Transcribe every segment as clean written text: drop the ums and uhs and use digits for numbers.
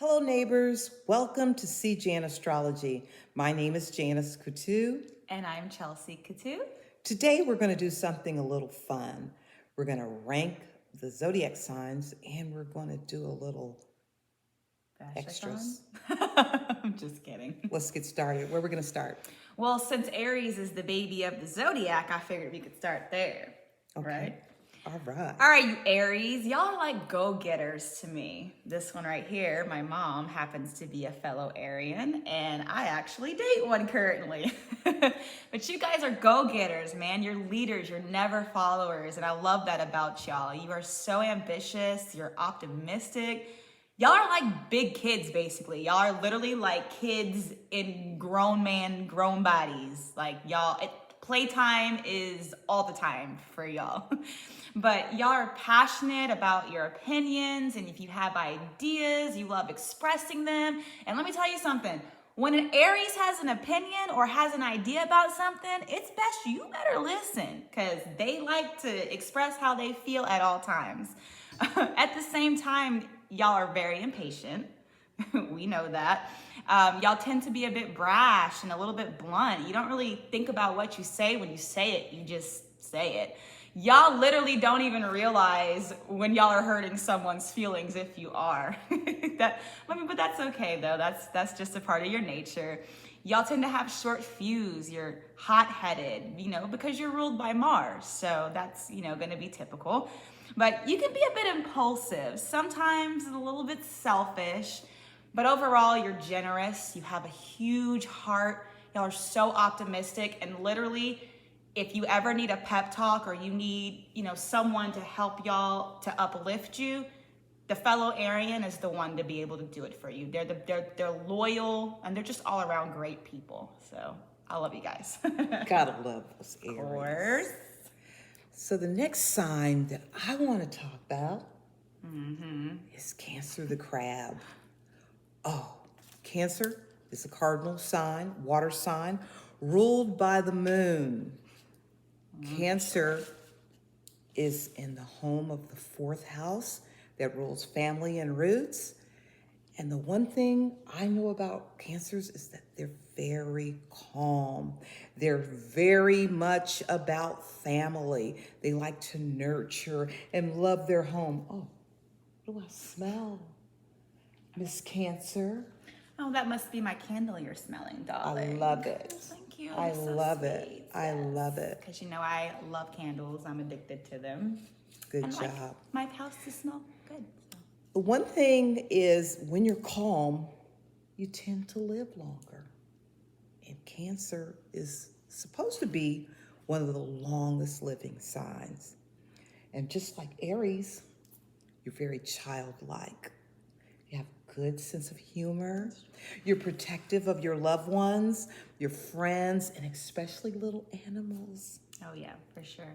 Hello, neighbors. Welcome to See Jan Astrology. My name is Janice Coutu. And I'm Chelsea Coutu. Today, we're going to do something a little fun. We're going to rank the zodiac signs and we're going to do a little extras. I'm just kidding. Let's get started. Where are we going to start? Well, since Aries is the baby of the zodiac, I figured we could start there. Okay. Right? All right. All right, you Aries, y'all are like go-getters to me. This one right here, my mom happens to be a fellow Arian, and I actually date one currently. But you guys are go-getters, man. You're leaders, you're never followers, and I love that about y'all. You are so ambitious, you're optimistic. Y'all are like big kids, basically. Y'all are literally like kids in grown bodies. Like y'all, playtime is all the time for y'all. But y'all are passionate about your opinions, and if you have ideas, you love expressing them. And let me tell you something. When an Aries has an opinion or has an idea about something, it's best you better listen, because they like to express how they feel at all times. At the same time, y'all are very impatient. We know that. Y'all tend to be a bit brash and a little bit blunt. You don't really think about what you say when you say it. You just say it. Y'all literally don't even realize when y'all are hurting someone's feelings if you are. But that's okay though. That's just a part of your nature. Y'all tend to have short fuse. You're hot-headed, because you're ruled by Mars. So that's, going to be typical. But you can be a bit impulsive. Sometimes a little bit selfish. But overall, you're generous. You have a huge heart. Y'all are so optimistic. And literally, if you ever need a pep talk or you need, someone to help y'all, to uplift you, the fellow Aryan is the one to be able to do it for you. They're loyal, and they're just all around great people. So I love you guys. Gotta love those Aries. Of course. So the next sign that I want to talk about is Cancer the crab. Oh, Cancer is a cardinal sign, water sign, ruled by the moon. Cancer is in the home of the fourth house that rules family and roots. And the one thing I know about Cancers is that they're very calm. They're very much about family. They like to nurture and love their home. Oh, what do I smell? Miss Cancer. Oh, that must be my candle you're smelling, darling. I love it. Thank you. I So love sweet. it. I love it. Because I love candles. I'm addicted to them. Good and job. Like my house to smell good. So. The one thing is when you're calm, you tend to live longer. And Cancer is supposed to be one of the longest living signs. And just like Aries, you're very childlike. You have a good sense of humor. You're protective of your loved ones, your friends, and especially little animals. Oh, yeah, for sure.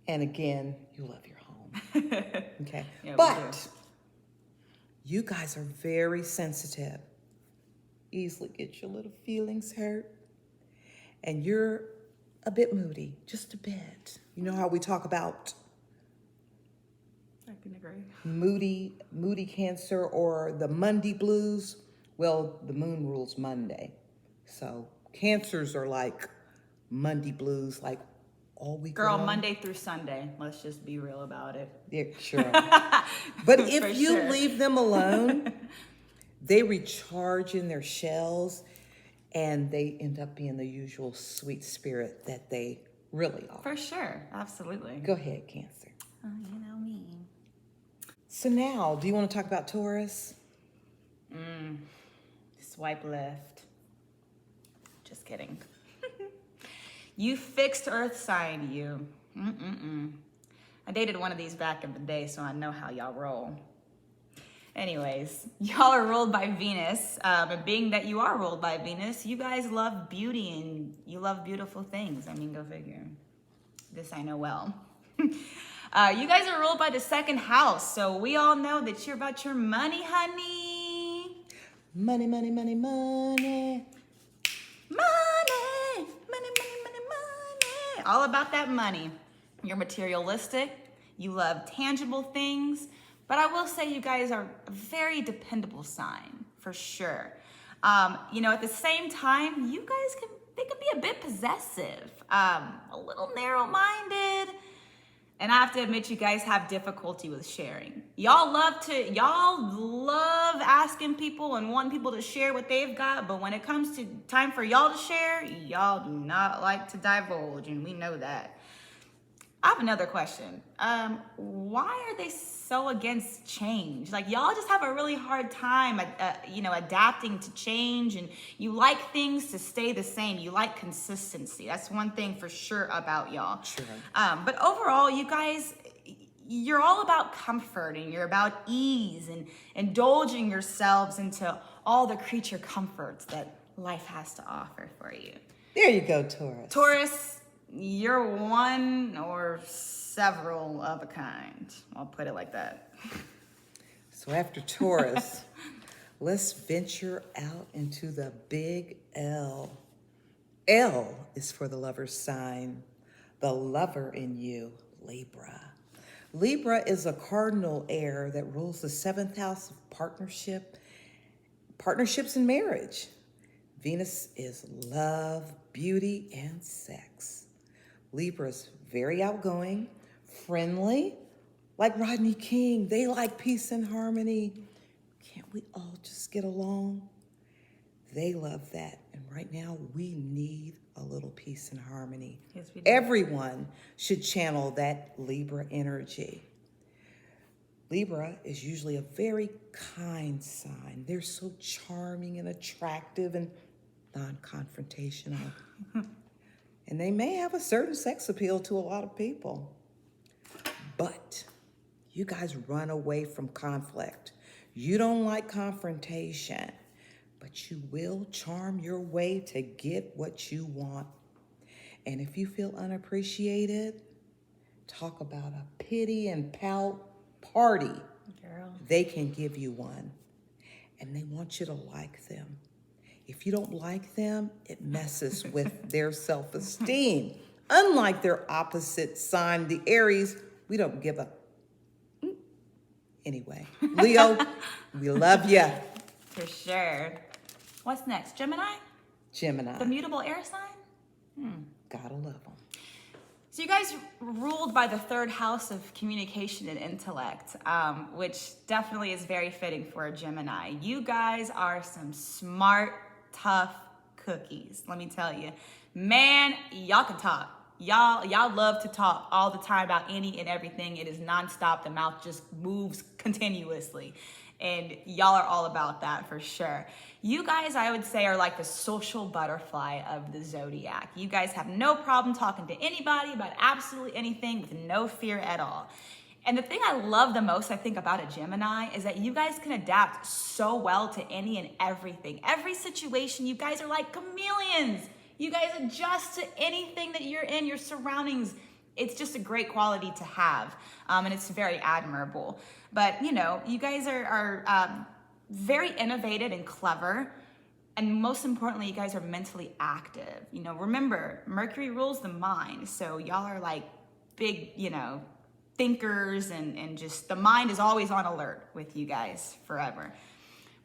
And again, you love your home. Okay. Yeah, but you guys are very sensitive. Easily get your little feelings hurt. And you're a bit moody, just a bit. You know how we talk about I can agree. moody Cancer or the Monday blues? Well, the moon rules Monday. So Cancers are like Monday blues, like all week Girl, long. Monday through Sunday. Let's just be real about it. Yeah, sure. But if you sure. leave them alone, they recharge in their shells and they end up being the usual sweet spirit that they really are. For sure. Absolutely. Go ahead, Cancer. Oh, you know me. So now, do you want to talk about Taurus? Swipe left. Just kidding. You fixed earth sign, you. I dated one of these back in the day, so I know how y'all roll. Anyways, y'all are ruled by Venus. And being that you are ruled by Venus, you guys love beauty and you love beautiful things. I mean, go figure. This I know well. You guys are ruled by the second house, so we all know that you're about your money, honey. Money, money, money, money. Money, money, money, money, money. All about that money. You're materialistic. You love tangible things, But I will say you guys are a very dependable sign, for sure. At the same time, they can be a bit possessive, a little narrow-minded. And I have to admit, you guys have difficulty with sharing. Y'all love asking people and wanting people to share what they've got, but when it comes to time for y'all to share, y'all do not like to divulge, and we know that. I have another question. Why are they so against change? Like, y'all just have a really hard time, adapting to change, and you like things to stay the same. You like consistency. That's one thing for sure about y'all. Sure. But overall, you guys, you're all about comfort, and you're about ease and indulging yourselves into all the creature comforts that life has to offer for you. There you go, Taurus. Taurus, you're one or several of a kind. I'll put it like that. So after Taurus, let's venture out into the big L. L is for the lover's sign, the lover in you, Libra. Libra is a cardinal air that rules the 7th house of partnerships and marriage. Venus is love, beauty, and sex. Libra's very outgoing, friendly, like Rodney King. They like peace and harmony. Can't we all just get along? They love that. And right now, we need a little peace and harmony. Yes, we do. Everyone should channel that Libra energy. Libra is usually a very kind sign. They're so charming and attractive and non-confrontational. And they may have a certain sex appeal to a lot of people. But you guys run away from conflict. You don't like confrontation, but you will charm your way to get what you want. And if you feel unappreciated, talk about a pity and pout party. Girl. They can give you one. And they want you to like them. If you don't like them, it messes with their self-esteem. Unlike their opposite sign, the Aries, we don't give a... Anyway, Leo, we love you. For sure. What's next? Gemini? Gemini, The mutable air sign? gotta love them. So you guys ruled by the 3rd house of communication and intellect, which definitely is very fitting for a Gemini. You guys are some smart, tough cookies, let me tell you. Man, y'all can talk. Y'all love to talk all the time about any and everything. It is nonstop. The mouth just moves continuously. And y'all are all about that for sure. You guys, I would say, are like the social butterfly of the Zodiac. You guys have no problem talking to anybody about absolutely anything with no fear at all. And the thing I love the most, I think, about a Gemini is that you guys can adapt so well to any and everything. Every situation, you guys are like chameleons. You guys adjust to anything that you're in, your surroundings. It's just a great quality to have, and it's very admirable. But, you guys are very innovative and clever, and most importantly, you guys are mentally active. Remember, Mercury rules the mind, so y'all are like big, thinkers, and just the mind is always on alert with you guys forever.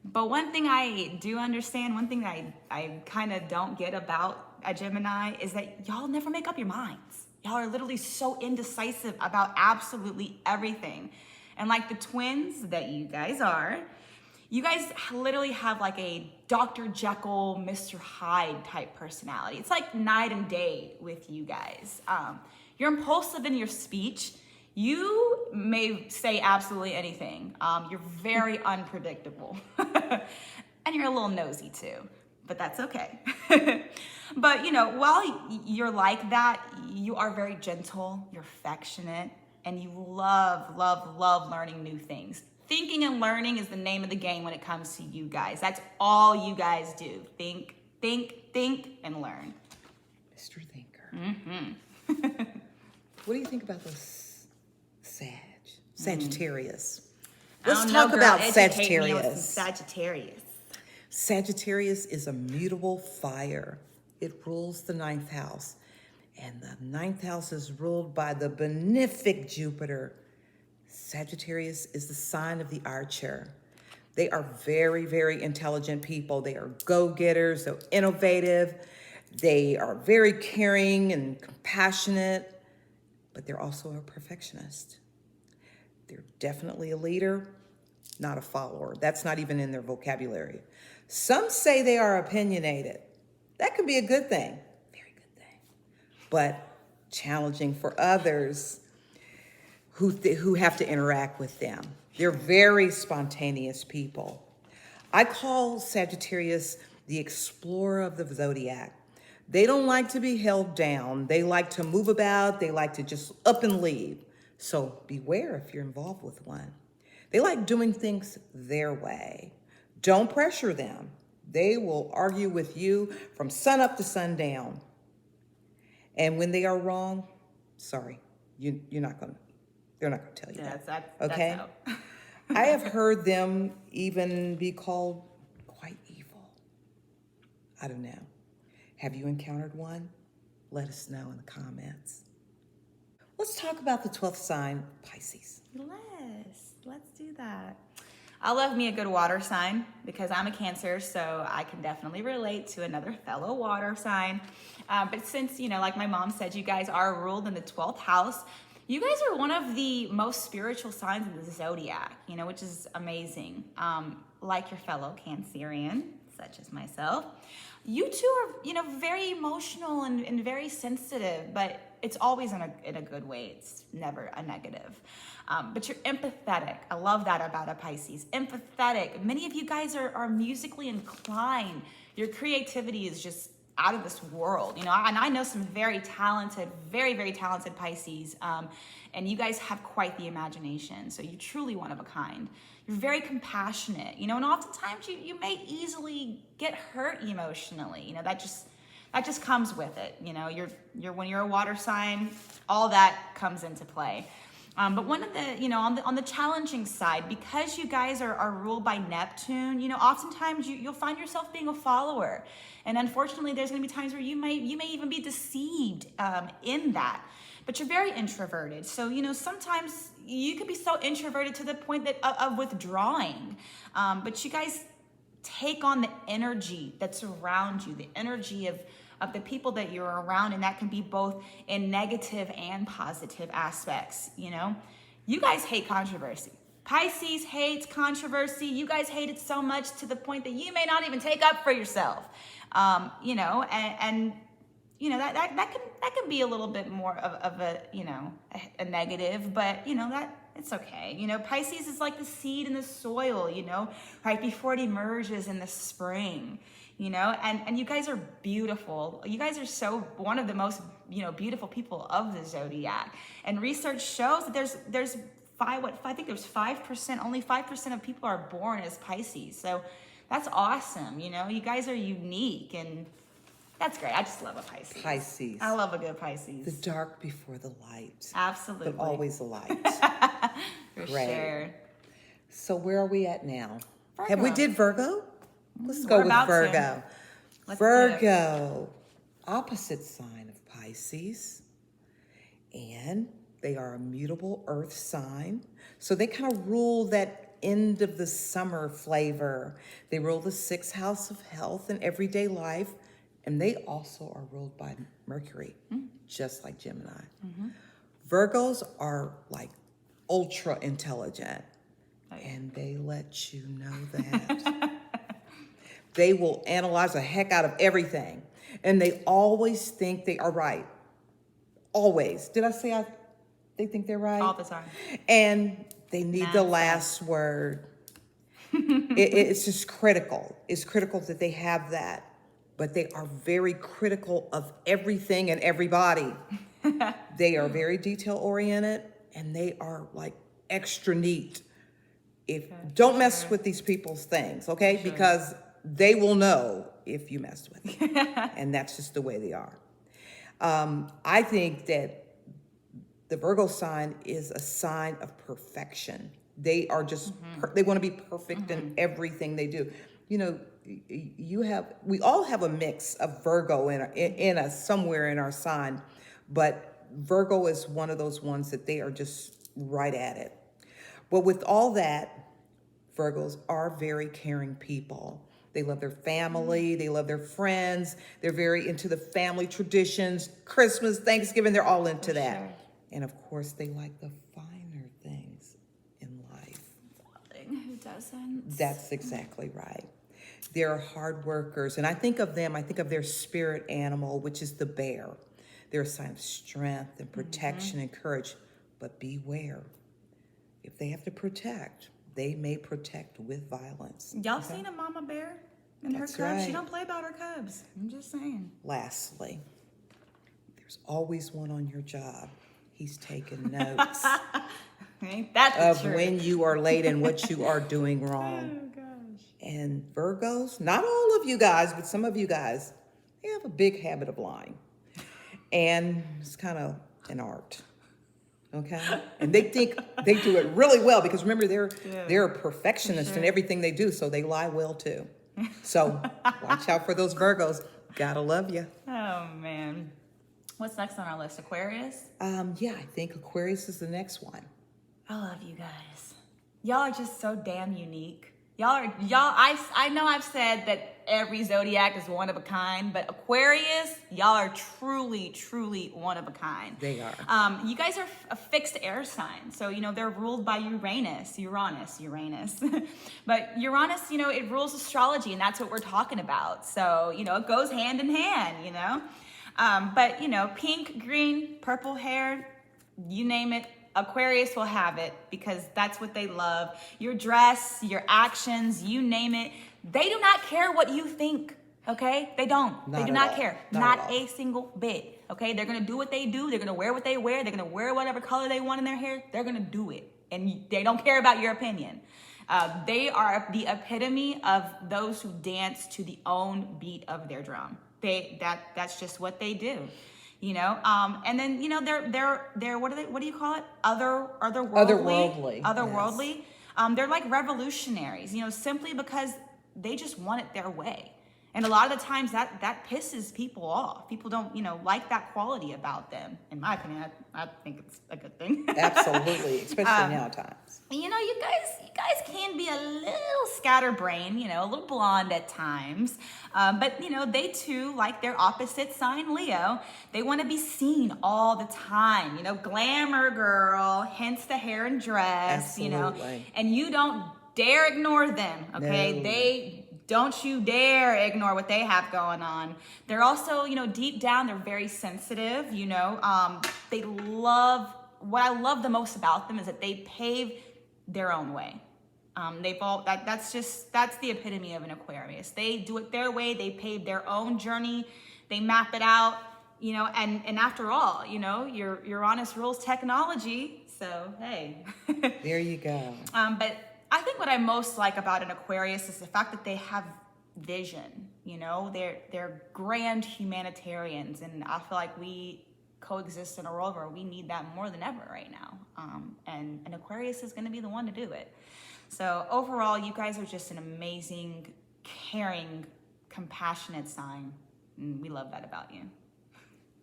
But one thing I do understand, one thing that I kind of don't get about a Gemini is that y'all never make up your minds. Y'all are literally so indecisive about absolutely everything. And like the twins that you guys are, you guys literally have like a Dr. Jekyll, Mr. Hyde type personality. It's like night and day with you guys. You're impulsive in your speech. You may say absolutely anything. You're very unpredictable. And you're a little nosy too, but that's okay. But while you're like that, you are very gentle, you're affectionate, and you love, love, love learning new things. Thinking and learning is the name of the game when it comes to you guys. That's all you guys do. Think, think, think, and learn. Mr. Thinker. What do you think about this Sagittarius? Let's talk about Sagittarius. Sagittarius. Sagittarius is a mutable fire. It rules the 9th house. And the 9th house is ruled by the benefic Jupiter. Sagittarius is the sign of the archer. They are very, very intelligent people. They are go-getters, they're innovative, they are very caring and compassionate, but they're also a perfectionist. They're definitely a leader, not a follower. That's not even in their vocabulary. Some say they are opinionated. That can be a good thing, very good thing, but challenging for others who have to interact with them. They're very spontaneous people. I call Sagittarius the explorer of the Zodiac. They don't like to be held down. They like to move about. They like to just up and leave. So beware if you're involved with one. They like doing things their way. Don't pressure them. They will argue with you from sun up to sundown. And when they are wrong, sorry, they're not going to tell you that. Okay? That's I have heard them even be called quite evil. I don't know. Have you encountered one? Let us know in the comments. Let's talk about the 12th sign, Pisces. Let's do that. I love me a good water sign because I'm a Cancer, so I can definitely relate to another fellow water sign. But since, like my mom said, you guys are ruled in the 12th house, you guys are one of the most spiritual signs in the Zodiac, which is amazing. Like your fellow Cancerian, such as myself. You two are, very emotional and very sensitive, but it's always in a good way. It's never a negative. But you're empathetic. I love that about a Pisces. Empathetic. Many of you guys are musically inclined. Your creativity is just out of this world, and I know some very talented, very, very talented Pisces, and you guys have quite the imagination, so you're truly one of a kind. You're very compassionate, and oftentimes you may easily get hurt emotionally, that just comes with it, you're when you're a water sign, all that comes into play. But one of the, on the challenging side, because you guys are ruled by Neptune, oftentimes you'll find yourself being a follower. And unfortunately, there's going to be times where you may even be deceived in that. But you're very introverted. So, sometimes you could be so introverted to the point of withdrawing. But you guys take on the energy that's around you, the energy of the people that you're around, and that can be both in negative and positive aspects. You guys hate controversy. Pisces hates controversy. You guys hate it so much to the point that you may not even take up for yourself. That can be a little bit more of a negative, but that it's okay. Pisces is like the seed in the soil, right before it emerges in the spring. And you guys are beautiful. You guys are so one of the most, beautiful people of the Zodiac. And research shows that there's 5%, only 5% of people are born as Pisces. So that's awesome. You guys are unique, and that's great. I just love a Pisces. Pisces. I love a good Pisces. The dark before the light. Absolutely. But always a light. For Great. sure. So where are we at now? Virgo. Have we did Virgo? Let's go We're with about to. Virgo. Let's do it. Virgo, opposite sign of Pisces. And they are a mutable earth sign. So they kind of rule that end of the summer flavor. They rule the 6th house of health and everyday life. And they also are ruled by Mercury, just like Gemini. Virgos are like ultra intelligent. And they let you know that. They will analyze the heck out of everything. And they always think they are right. Always. Did I say they think they're right? All the time. And they need the last word. It's just critical. It's critical that they have that. But they are very critical of everything and everybody. They are very detail-oriented, and they are like extra neat. Don't mess with these people's things, okay? Because they will know if you mess with them. And that's just the way they are. I think that the Virgo sign is a sign of perfection. They are just, they want to be perfect in everything they do. We all have a mix of Virgo in us somewhere in our sign, but Virgo is one of those ones that they are just right at it. But with all that, Virgos are very caring people. They love their family, they love their friends, they're very into the family traditions, Christmas, Thanksgiving, they're all into that. Sure. And of course, they like the finer things in life. Who doesn't? That's exactly right. They're hard workers. And I think of them, I think of their spirit animal, which is the bear. They're a sign of strength and protection and courage. But beware, if they have to protect, they may protect with violence. Y'all seen a mama bear and her That's cubs? She right. don't play about her cubs. I'm just saying. Lastly, there's always one on your job. He's taking notes Ain't that the of truth? when you are late and what you are doing wrong. Oh gosh. And Virgos, not all of you guys, but some of you guys, they have a big habit of lying. And it's kind of an art. Okay? And they think they do it really well because remember, they're a perfectionist in everything they do, so they lie well too. So watch out for those Virgos. Gotta love you. Oh man. What's next on our list? Aquarius? Yeah, I think Aquarius is the next one. I love you guys. Y'all are just so damn unique. I know I've said that every zodiac is one of a kind, but Aquarius, y'all are truly, truly one of a kind. They are. You guys are a fixed air sign. So, they're ruled by Uranus. But Uranus, it rules astrology, and that's what we're talking about. So, it goes hand in hand, But, pink, green, purple hair, you name it, Aquarius will have it because that's what they love. Your dress, your actions, you name it. They do not care what you think, okay? They don't. They do not care. Not a single bit, okay? They're going to do what they do. They're going to wear what they wear. They're going to wear whatever color they want in their hair. They're going to do it. And they don't care about your opinion. They are the epitome of those who dance to the own beat of their drum. That's just what they do. And then they're what do you call it? Otherworldly. Yes. They're like revolutionaries, simply because they just want it their way. And a lot of the times that pisses people off. People don't, like that quality about them. In my opinion, I think it's a good thing. Absolutely, especially nowadays. You guys can be a little scatterbrained, a little blonde at times. But, they too, like their opposite sign, Leo, they want to be seen all the time. Glamour girl, hence the hair and dress, Absolutely. And you don't dare ignore them, okay? No. Don't you dare ignore what they have going on. They're also, deep down, they're very sensitive, they love, what I love the most about them is that they pave their own way. That's the epitome of an Aquarius. They do it their way. They pave their own journey. They map it out, and after all, your Uranus rules technology. So, hey. There you go. But I think what I most like about an Aquarius is the fact that they have vision. They're grand humanitarians, and I feel like we coexist in a world where we need that more than ever right now. And an Aquarius is going to be the one to do it. So overall, you guys are just an amazing, caring, compassionate sign, and we love that about you.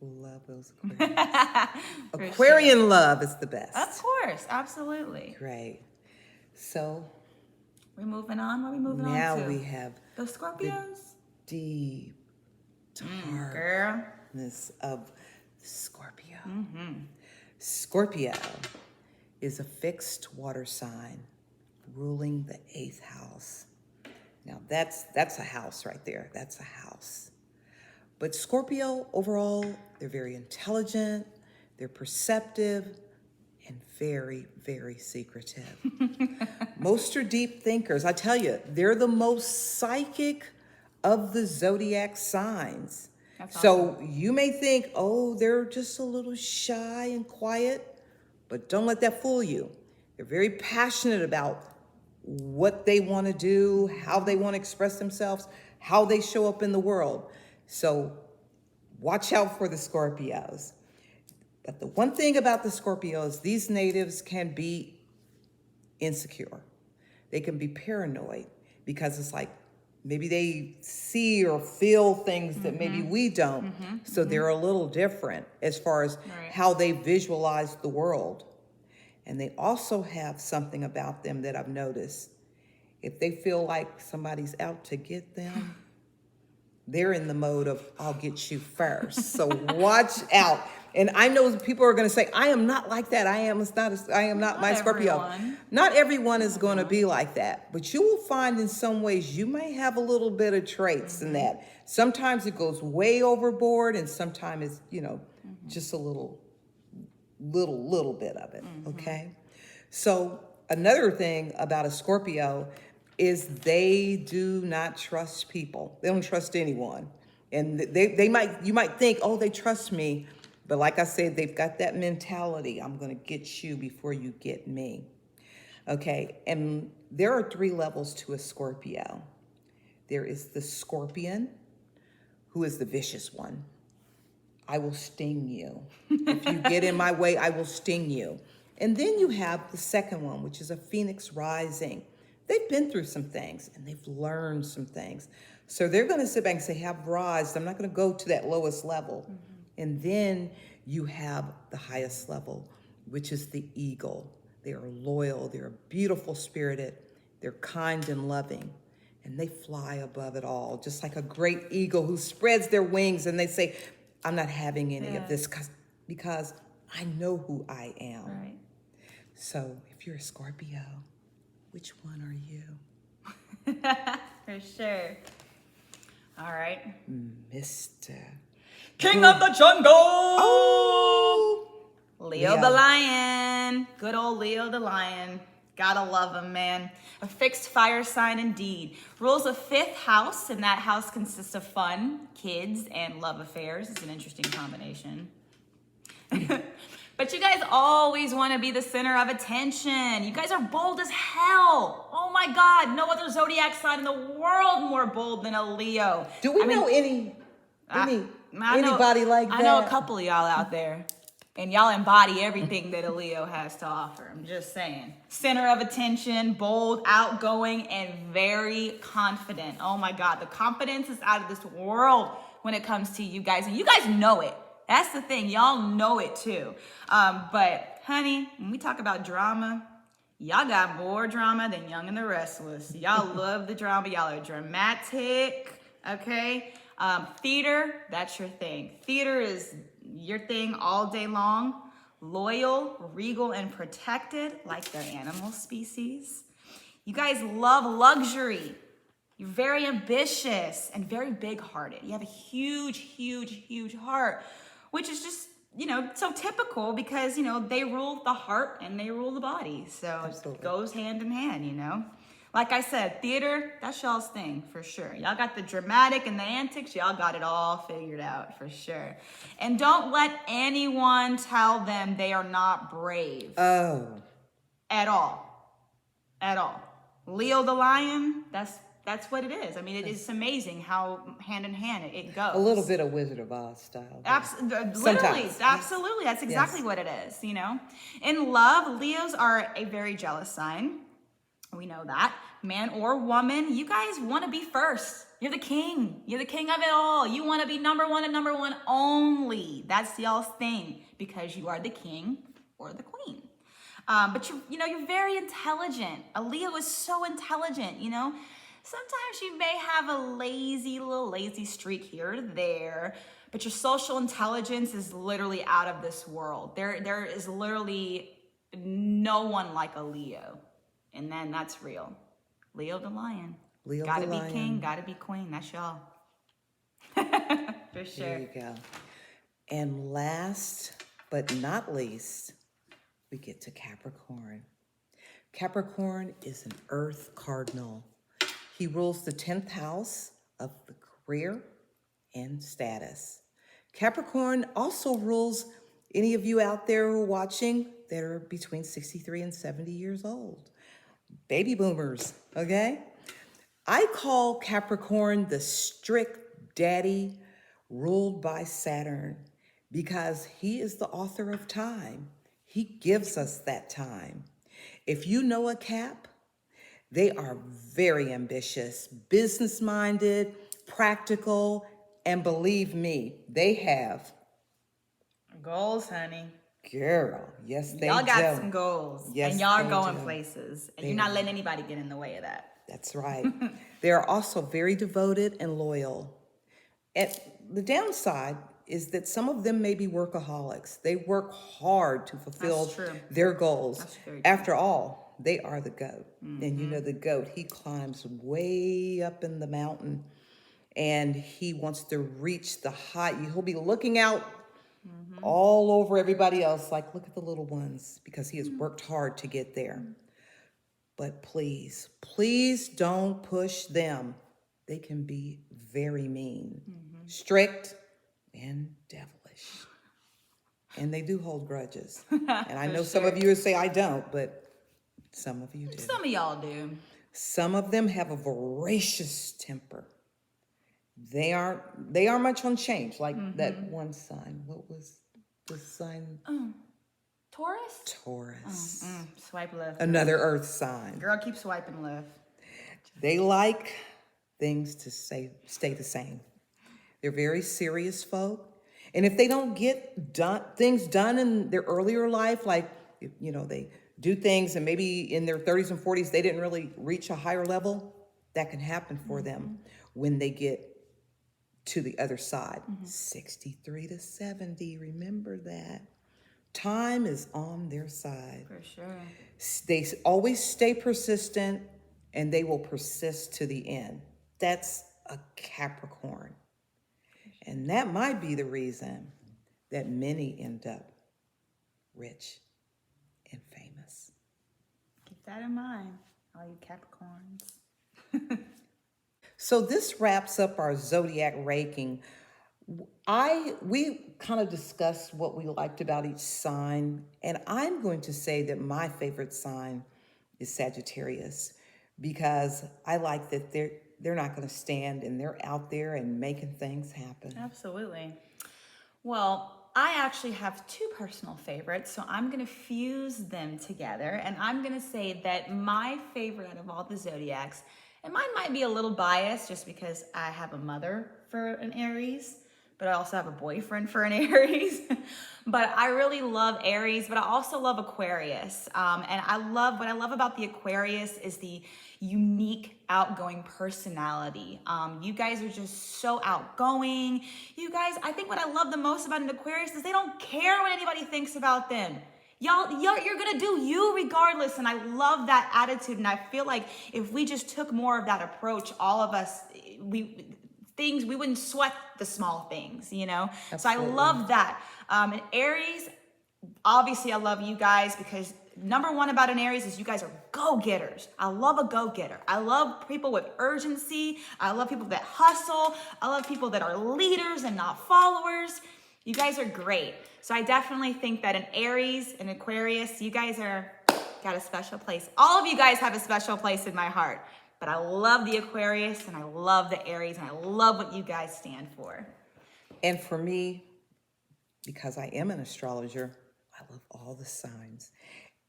Love those Aquarians. Aquarian love is the best. Of course, absolutely. Great. So We're moving on. What are we moving on now to? we have The Scorpios? deep Girl. darkness of Scorpio. Mm-hmm. Scorpio is a fixed water sign ruling the 8th house. Now that's a house right there. That's a house. But Scorpio overall, they're very intelligent, they're perceptive, and very, very secretive. Most are deep thinkers. I tell you, they're the most psychic of the zodiac signs. That's So you may think, oh, they're just a little shy and quiet, but don't let that fool you. They're very passionate about what they want to do, how they want to express themselves, how they show up in the world. So watch out for the Scorpios. But the one thing about the Scorpios, these natives can be insecure. They can be paranoid because it's like maybe they see or feel things that maybe we don't. So they're a little different as far as how they visualize the world. And they also have something about them that I've noticed. If they feel like somebody's out to get them, they're in the mode of, I'll get you first. So watch out. And I know people are going to say, I am not like that. I am not my Scorpio. Everyone. Not everyone is going to be like that. But you will find in some ways you may have a little bit of traits in that. Sometimes it goes way overboard, and sometimes it's, just a little bit of it. Okay. So another thing about a Scorpio is they do not trust people. They don't trust anyone. And you might think, oh, they trust me. But like I said, they've got that mentality. I'm going to get you before you get me. Okay. And there are 3 levels to a Scorpio. There is the scorpion, who is the vicious one. I will sting you. If you get in my way, I will sting you. And then you have the second one, which is a phoenix rising. They've been through some things and they've learned some things. So they're going to sit back and say, have rise. I'm not going to go to that lowest level. And then you have the highest level, which is the eagle. They are loyal. They're beautiful spirited. They're kind and loving. And they fly above it all, just like a great eagle who spreads their wings and they say, I'm not having any of this because I know who I am. Right. So if you're a Scorpio, which one are you? For sure. All right. Mr. King of the jungle. Oh! Leo the lion. Good old Leo the lion. Gotta love him, man. A fixed fire sign indeed. Rules a 5th house, and that house consists of fun, kids, and love affairs. It's an interesting combination. But you guys always want to be the center of attention. You guys are bold as hell. Oh my God, no other zodiac sign in the world more bold than a Leo. Do we know anybody like that? I know a couple of y'all out there. And y'all embody everything that a Leo has to offer. I'm just saying. Center of attention, bold, outgoing, and very confident. Oh my God, the confidence is out of this world when it comes to you guys. And you guys know it. That's the thing. Y'all know it too. But honey, when we talk about drama, y'all got more drama than Young and the Restless. Y'all love the drama. Y'all are dramatic. Okay? Theater, that's your thing. Theater is your thing all day long. Loyal, regal, and protected like their animal species. You guys love luxury. You're very ambitious and very big-hearted. You have a huge, huge, huge heart, which is just, so typical because, they rule the heart and they rule the body. So Absolutely. It goes hand in hand, Like I said, theater, that's y'all's thing for sure. Y'all got the dramatic and the antics. Y'all got it all figured out for sure. And don't let anyone tell them they are not brave. Oh. At all. At all. Leo the lion, that's what it is. I mean, it is amazing how hand in hand it goes. A little bit of Wizard of Oz style. Literally, Sometimes. absolutely. That's exactly what it is, In love, Leos are a very jealous sign. We know that. Man or woman, you guys want to be first. You're the king. You're the king of it all. You want to be number one and number one only. That's y'all's thing because you are the king or the queen. But you're very intelligent. A Leo is so intelligent, Sometimes you may have a little lazy streak here or there, but your social intelligence is literally out of this world. There is literally no one like a Leo. And then that's real. Leo the lion. Leo gotta the be lion. king, gotta be queen. That's y'all. For sure. There you go. And last but not least, we get to Capricorn. Capricorn is an earth cardinal. He rules the 10th house of the career and status. Capricorn also rules any of you out there who are watching that are between 63 and 70 years old. Baby boomers, okay? I call Capricorn the strict daddy ruled by Saturn because he is the author of time. He gives us that time. If you know a Cap, they are very ambitious, business-minded, practical, and believe me, they have Goals, honey. Girl, yes, they Y'all got do. some goals. Yes, and y'all are they going do. places. And They you're not are. letting anybody get in the way of that. That's right. They are also very devoted and loyal. And the downside is that some of them may be workaholics. They work hard to fulfill That's true. their goals. That's very true. After all, they are the goat. And you know, the goat, he climbs way up in the mountain and he wants to reach the height. He'll be looking out all over everybody else, like, look at the little ones, because he has worked hard to get there. But please, please don't push them. They can be very mean, strict, and devilish. And they do hold grudges. And I know some of you would say I don't, but some of you do. Some of y'all do. Some of them have a voracious temper. They are much on change, like that one sign. What was the sign? Taurus? Taurus. Swipe left. Another earth sign. Girl, keep swiping left. They like things to stay the same. They're very serious folk. And if they don't get things done in their earlier life, like, you know, they do things and maybe in their 30s and 40s, they didn't really reach a higher level, that can happen for them when they get to the other side. 63 to 70, remember that. Time is on their side. For sure. They always stay persistent and they will persist to the end. That's a Capricorn. And that might be the reason that many end up rich and famous. Keep that in mind, all you Capricorns. So this wraps up our zodiac ranking. We kind of discussed what we liked about each sign, and I'm going to say that my favorite sign is Sagittarius, because I like that they're not going to stand and they're out there and making things happen. Absolutely. Well, I actually have two personal favorites, so I'm going to fuse them together, and I'm going to say that my favorite out of all the zodiacs, and mine might be a little biased just because I have a mother for an Aries, but I also have a boyfriend for an Aries. But I really love Aries, but I also love Aquarius. And what I love about the Aquarius is the unique, outgoing personality. You guys are just so outgoing. You guys, I think what I love the most about an Aquarius is they don't care what anybody thinks about them. You're gonna do you regardless, and I love that attitude. And I feel like if we just took more of that approach, all of us, we wouldn't sweat the small things, you know? Absolutely. So I love that. And Aries, obviously I love you guys because number one about an Aries is you guys are go-getters. I love a go-getter. I love people with urgency. I love people that hustle. I love people that are leaders and not followers. You guys are great. So I definitely think that an Aries and Aquarius, you guys got a special place. All of you guys have a special place in my heart. But I love the Aquarius and I love the Aries and I love what you guys stand for. And for me, because I am an astrologer, I love all the signs.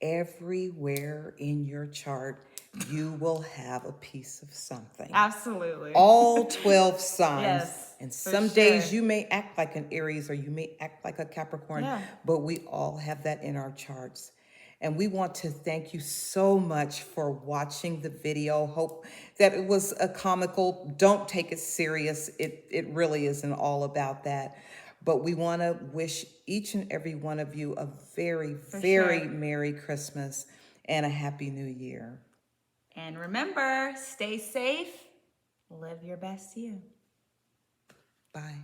Everywhere in your chart, you will have a piece of something. Absolutely. All 12 signs. Yes, and some sure. days you may act like an Aries or you may act like a Capricorn, Yeah. but we all have that in our charts. And we want to thank you so much for watching the video. Hope that it was a comical. Don't take it serious. It really isn't all about that. But we want to wish each and every one of you a very, very Merry Christmas and a Happy New Year. And remember, stay safe, live your best you. Bye.